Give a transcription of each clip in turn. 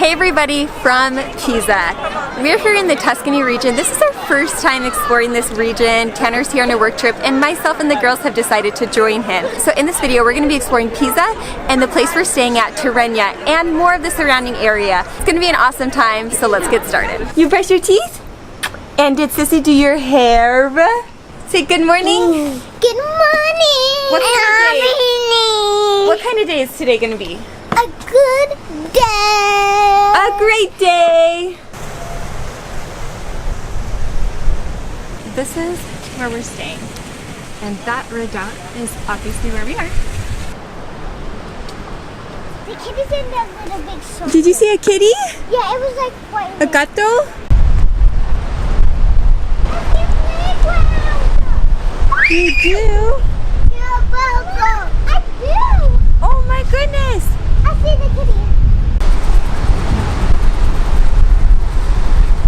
Hey everybody from Pisa. We're here in the Tuscany region. This is our first time exploring this region. Tanner's here on a work trip and myself and the girls have decided to join him. So in this video we're going to be exploring Pisa and the place we're staying at, Terrenia, and more of the surrounding area. It's going to be an awesome time, so let's get started. You brush your teeth? And did Sissy do your hair? Say good morning. Good morning. What kind of day is today going to be? A good day. A great day. This is where we're staying. And that redoubt is obviously where we are. The kitty's in that little big circle. Did you see a kitty? Yeah, it was like quite A gato? You do? I do. Oh my goodness. I see the kitty.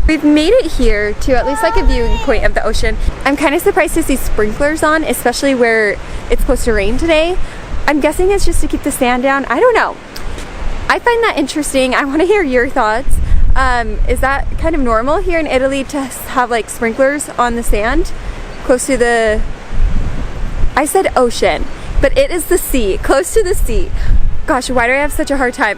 We've made it here to at least like a viewing point of the ocean. I'm kind of surprised to see sprinklers on, especially where it's supposed to rain today. I'm guessing it's just to keep the sand down. I don't know. I find that interesting. I want to hear your thoughts. Is that kind of normal here in Italy to have like sprinklers on the sand close to the, I said ocean, but it is the sea, close to the sea. Gosh, why do I have such a hard time?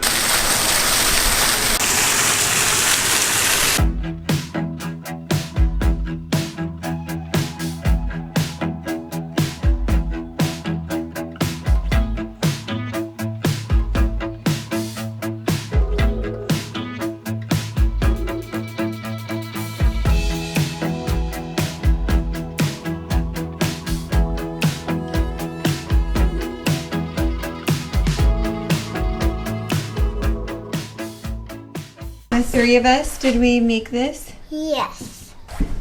The three of us, did we make this? Yes.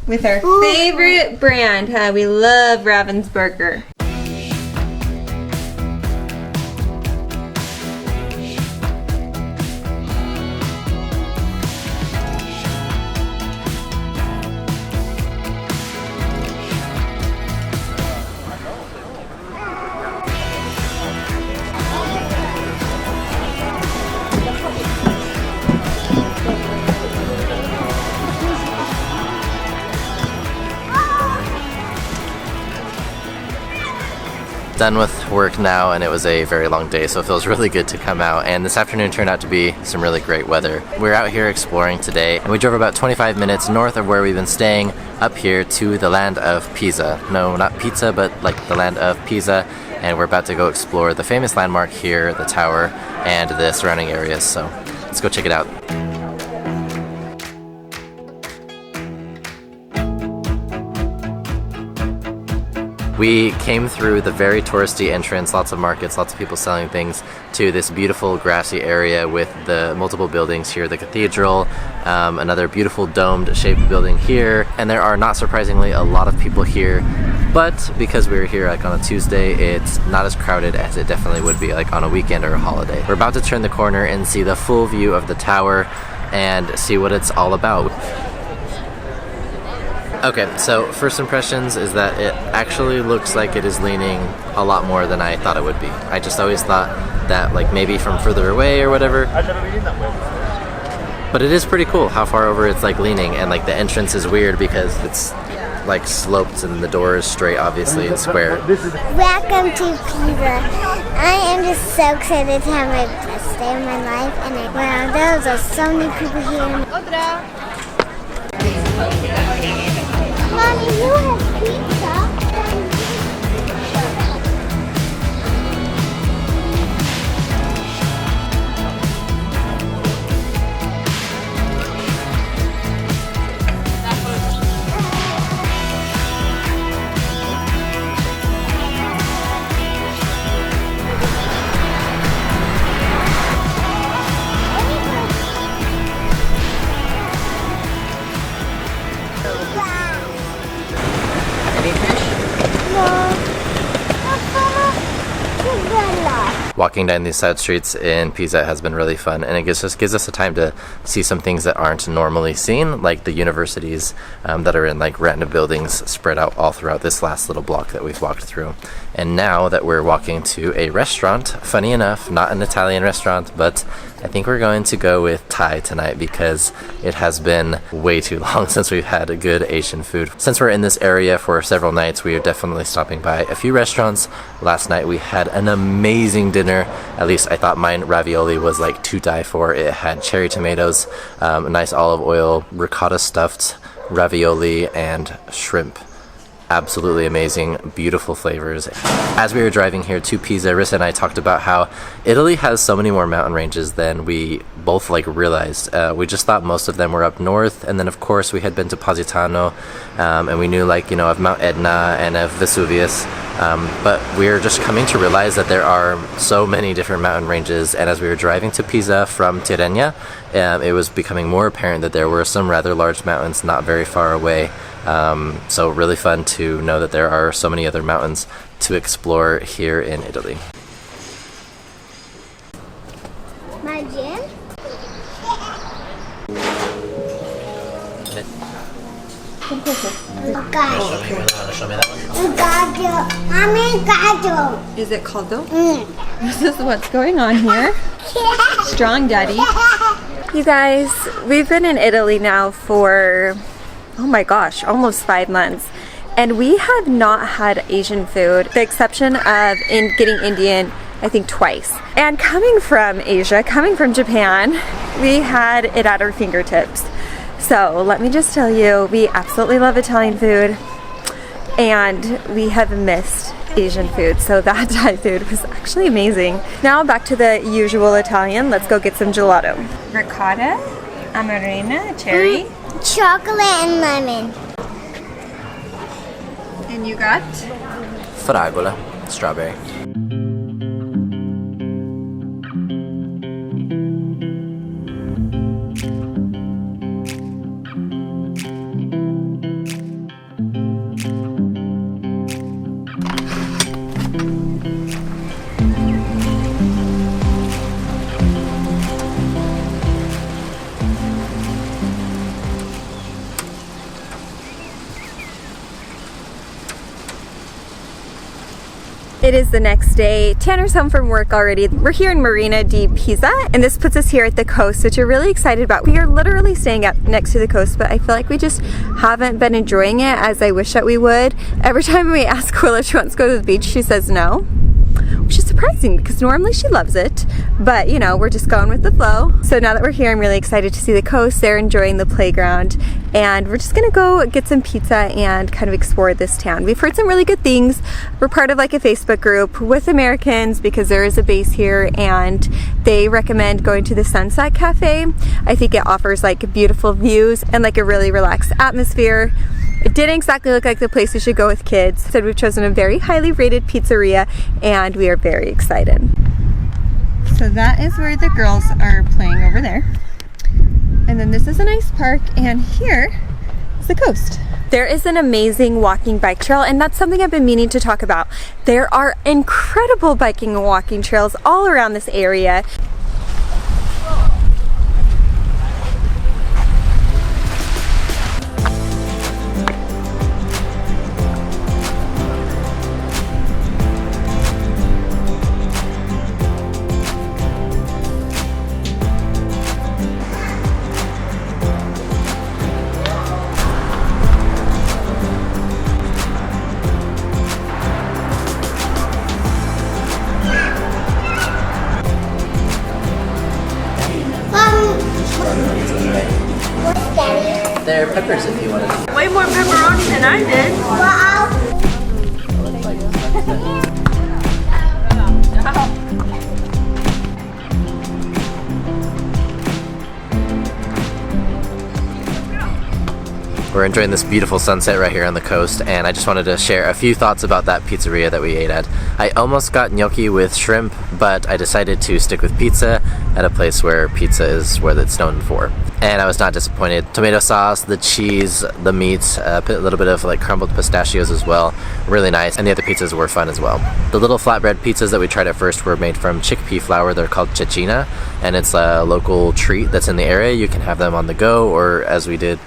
With our favorite brand, huh? We love Ravensburger. Done with work now, and it was a very long day, so it feels really good to come out, and this afternoon turned out to be some really great weather. We're out here exploring today, and we drove about 25 minutes north of where we've been staying up here to the land of Pisa. No, not pizza, but like the land of Pisa, and we're about to go explore the famous landmark here, the tower, and the surrounding areas, so let's go check it out. We came through the very touristy entrance, lots of markets, lots of people selling things, to this beautiful grassy area with the multiple buildings here, the cathedral, another beautiful domed shaped building here, and there are, not surprisingly, a lot of people here, but because we're here like on a Tuesday, it's not as crowded as it definitely would be like on a weekend or a holiday. We're about to turn the corner and see the full view of the tower and see what it's all about. Okay, so first impressions is that it actually looks like it is leaning a lot more than I thought it would be. I just always thought that like maybe from further away or whatever. But it is pretty cool how far over it's like leaning, and like the entrance is weird because it's like sloped and the door is straight, obviously, and square. Welcome to Pisa. I am just so excited to have my best day of my life, and wow, there are so many people here. Mommy, you have pizza. Walking down these side streets in Pisa has been really fun, and it gives us a time to see some things that aren't normally seen, like the universities that are in like random buildings spread out all throughout this last little block that we've walked through. And now that we're walking to a restaurant, funny enough, not an Italian restaurant, but I think we're going to go with Thai tonight because it has been way too long since we've had a good Asian food. Since we're in this area for several nights, we are definitely stopping by a few restaurants. Last night we had an amazing dinner. At least I thought mine ravioli was like to die for. It had cherry tomatoes, a nice olive oil, ricotta stuffed ravioli, and shrimp. Absolutely amazing, beautiful flavors. As we were driving here to Pisa, Risa and I talked about how Italy has so many more mountain ranges than we both realized. We just thought most of them were up north, and then of course we had been to Positano, and we knew of Mount Etna and of Vesuvius, but we're just coming to realize that there are so many different mountain ranges. And as we were driving to Pisa from Terrenia, it was becoming more apparent that there were some rather large mountains not very far away. So really fun to know that there are so many other mountains to explore here in Italy. My gym? Is it caldo? This is what's going on here. Strong daddy. You guys, we've been in Italy now for, oh my gosh, almost 5 months. And we have not had Asian food, the exception of getting Indian, I think twice. And coming from Asia, coming from Japan, we had it at our fingertips. So let me just tell you, we absolutely love Italian food and we have missed Asian food. So that Thai food was actually amazing. Now back to the usual Italian. Let's go get some gelato. Ricotta, amarena, cherry. Chocolate and lemon. And you got? Fragola, strawberry. It is the next day. Tanner's home from work already. We're here in Marina di Pisa, and this puts us here at the coast, which we're really excited about. We are literally staying up next to the coast, but I feel like we just haven't been enjoying it as I wish that we would. Every time we ask Willa if she wants to go to the beach, she says no, which is surprising because normally she loves it, but you know, we're just going with the flow. So now that we're here, I'm really excited to see the coast. They're enjoying the playground, and we're just gonna go get some pizza and kind of explore this town. We've heard some really good things. We're part of a Facebook group with Americans because there is a base here, and they recommend going to the Sunset Cafe. I think it offers beautiful views and a really relaxed atmosphere. It didn't exactly look like the place you should go with kids, so we've chosen a very highly rated pizzeria, and we are very excited. So that is where the girls are playing over there. And then this is a nice park, and here is the coast. There is an amazing walking bike trail, and that's something I've been meaning to talk about. There are incredible biking and walking trails all around this area. They're peppers if you want to. Way more pepperoni than I did. We're enjoying this beautiful sunset right here on the coast, and I just wanted to share a few thoughts about that pizzeria that we ate at. I almost got gnocchi with shrimp, but I decided to stick with pizza at a place where pizza is what it's known for. And I was not disappointed. Tomato sauce, the cheese, the meat, a little bit of crumbled pistachios as well. Really nice, and the other pizzas were fun as well. The little flatbread pizzas that we tried at first were made from chickpea flour. They're called cecina, and it's a local treat that's in the area. You can have them on the go, or as we did,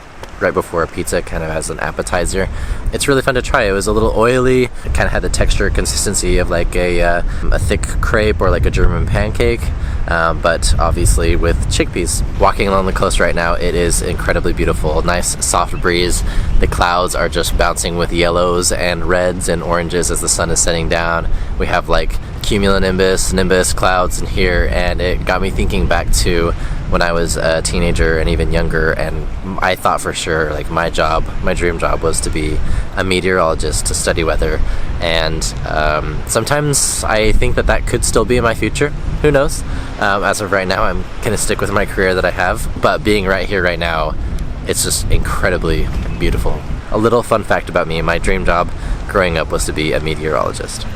right before a pizza, kind of as an appetizer. It's really fun to try. It was a little oily. It kind of had the texture consistency of like a thick crepe or like a German pancake, but obviously with chickpeas. Walking along the coast right now, it is incredibly beautiful. Nice soft breeze. The clouds are just bouncing with yellows and reds and oranges as the sun is setting down. We have like cumulonimbus, nimbus clouds in here, and it got me thinking back to when I was a teenager and even younger, and I thought for sure like my dream job was to be a meteorologist, to study weather, and sometimes I think that could still be in my future. Who knows? As of right now, I'm gonna stick with my career that I have, but being right here right now, it's just incredibly beautiful. A little fun fact about me, my dream job growing up was to be a meteorologist.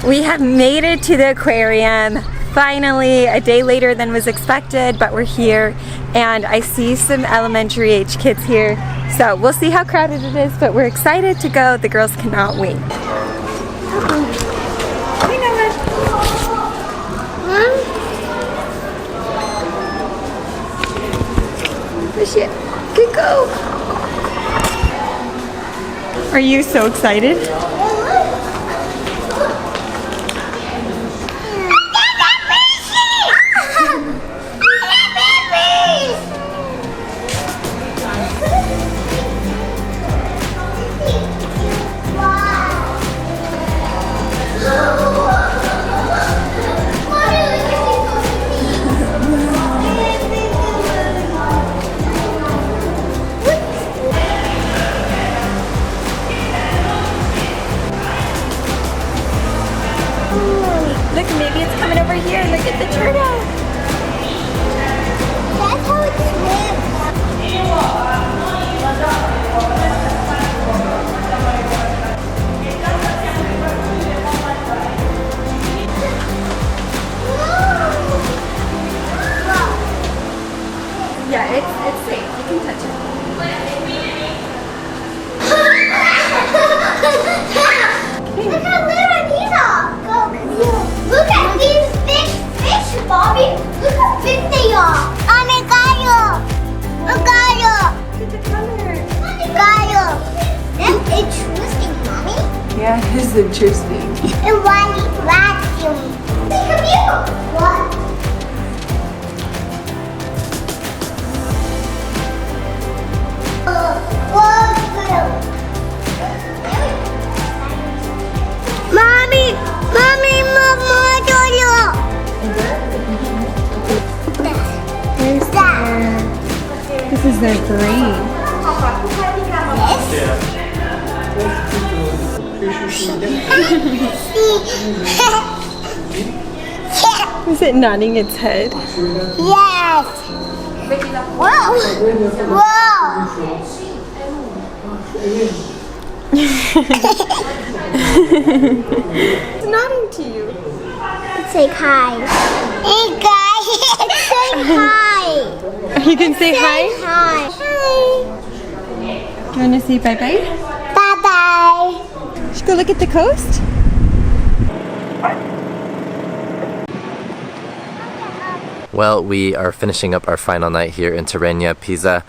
We have made it to the aquarium. Finally, a day later than was expected, but we're here, and I see some elementary age kids here. So we'll see how crowded it is, but we're excited to go. The girls cannot wait. Push it. Good go. Are you so excited? Look, maybe it's coming over here. Look at the turtle. That's how it swims. Yeah, it's safe. You can touch it. Look how little these are. Look at these big fish, Bobby. Look how big they are. Mommy, Gaio. Look, Gaio. Look at the color. Gaio. That's interesting, Mommy. Yeah, it is interesting. And why vacuum? Look at you. What? Mommy, Mama, Where's that? This is their brain. Is it nodding its head? Yes. Whoa. Whoa. It's nodding to you. Say hi. Hey guys, say hi. You can say hi. Hi. Hi. Do you want to say bye-bye? Bye-bye. Should go look at the coast? Well, we are finishing up our final night here in Terrenia, Pisa,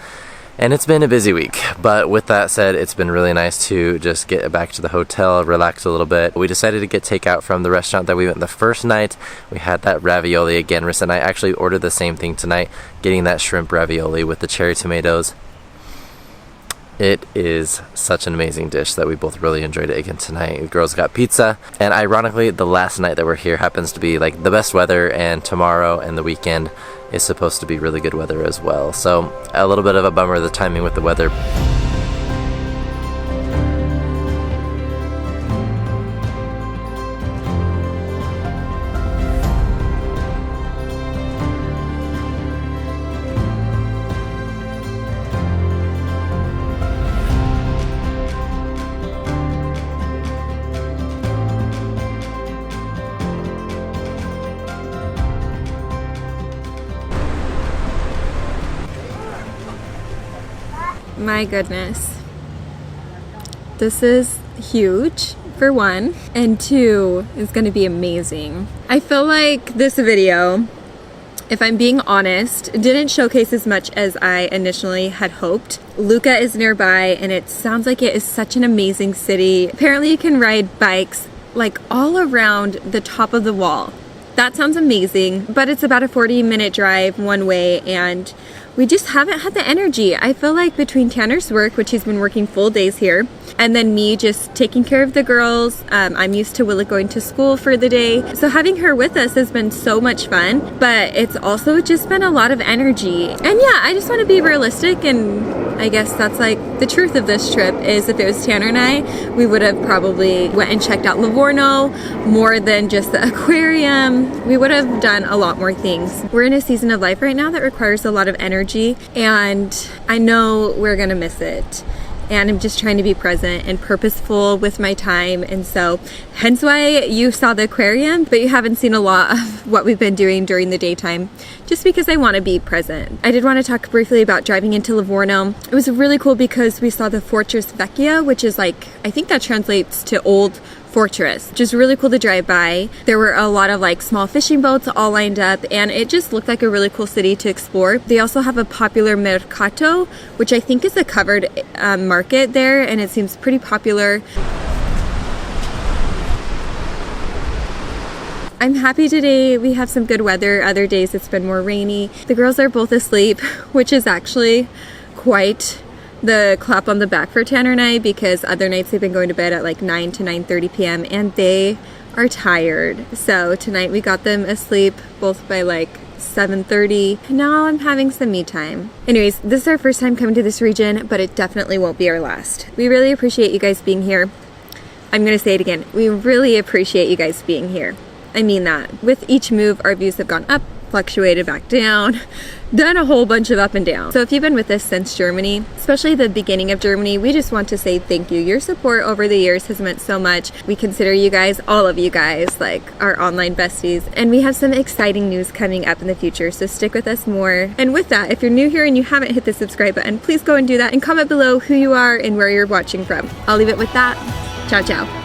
and it's been a busy week. But with that said, it's been really nice to just get back to the hotel, relax a little bit. We decided to get takeout from the restaurant that we went the first night. We had that ravioli again. Risa and I actually ordered the same thing tonight, getting that shrimp ravioli with the cherry tomatoes. It is such an amazing dish that we both really enjoyed it again tonight. The girls got pizza, and ironically, the last night that we're here happens to be like the best weather, and tomorrow and the weekend is supposed to be really good weather as well. So a little bit of a bummer, the timing with the weather. My goodness. This is huge, for one, and two, is going to be amazing. I feel like this video if I'm being honest, didn't showcase as much as I initially had hoped. Lucca is nearby and it sounds like it is such an amazing city. Apparently you can ride bikes like all around the top of the wall. That sounds amazing, but it's about a 40-minute drive one way and we just haven't had the energy. I feel like between Tanner's work, which he's been working full days here, and then me just taking care of the girls. I'm used to Willa going to school for the day. So having her with us has been so much fun, but it's also just been a lot of energy. And yeah, I just want to be realistic, and I guess that's like the truth of this trip is if it was Tanner and I, we would have probably went and checked out Livorno more than just the aquarium. We would have done a lot more things. We're in a season of life right now that requires a lot of energy, and I know we're gonna miss it. And I'm just trying to be present and purposeful with my time. And so hence why you saw the aquarium, but you haven't seen a lot of what we've been doing during the daytime, just because I want to be present. I did want to talk briefly about driving into Livorno. It was really cool because we saw the Fortress Vecchia, which is like, I think that translates to Old Fortress, which is really cool to drive by. There were a lot of like small fishing boats all lined up and it just looked like a really cool city to explore. They also have a popular mercato, which I think is a covered market there, and it seems pretty popular. I'm happy today we have some good weather. Other days it's been more rainy. The girls are both asleep, which is actually quite the clap on the back for Tanner and I, because other nights they've been going to bed at like 9 to 9:30 p.m. and they are tired. So tonight we got them asleep both by like 7:30. Now I'm having some me time. Anyways, this is our first time coming to this region, but it definitely won't be our last. We really appreciate you guys being here. I'm gonna say it again. We really appreciate you guys being here. I mean that. With each move, our views have gone up, fluctuated back down, done a whole bunch of up and down. So if you've been with us since Germany, especially the beginning of Germany, we just want to say thank you. Your support over the years has meant so much. We consider you guys, all of you guys, like our online besties, and we have some exciting news coming up in the future, so stick with us more. And with that, if you're new here and you haven't hit the subscribe button, please go and do that and comment below who you are and where you're watching from. I'll leave it with that. Ciao, ciao.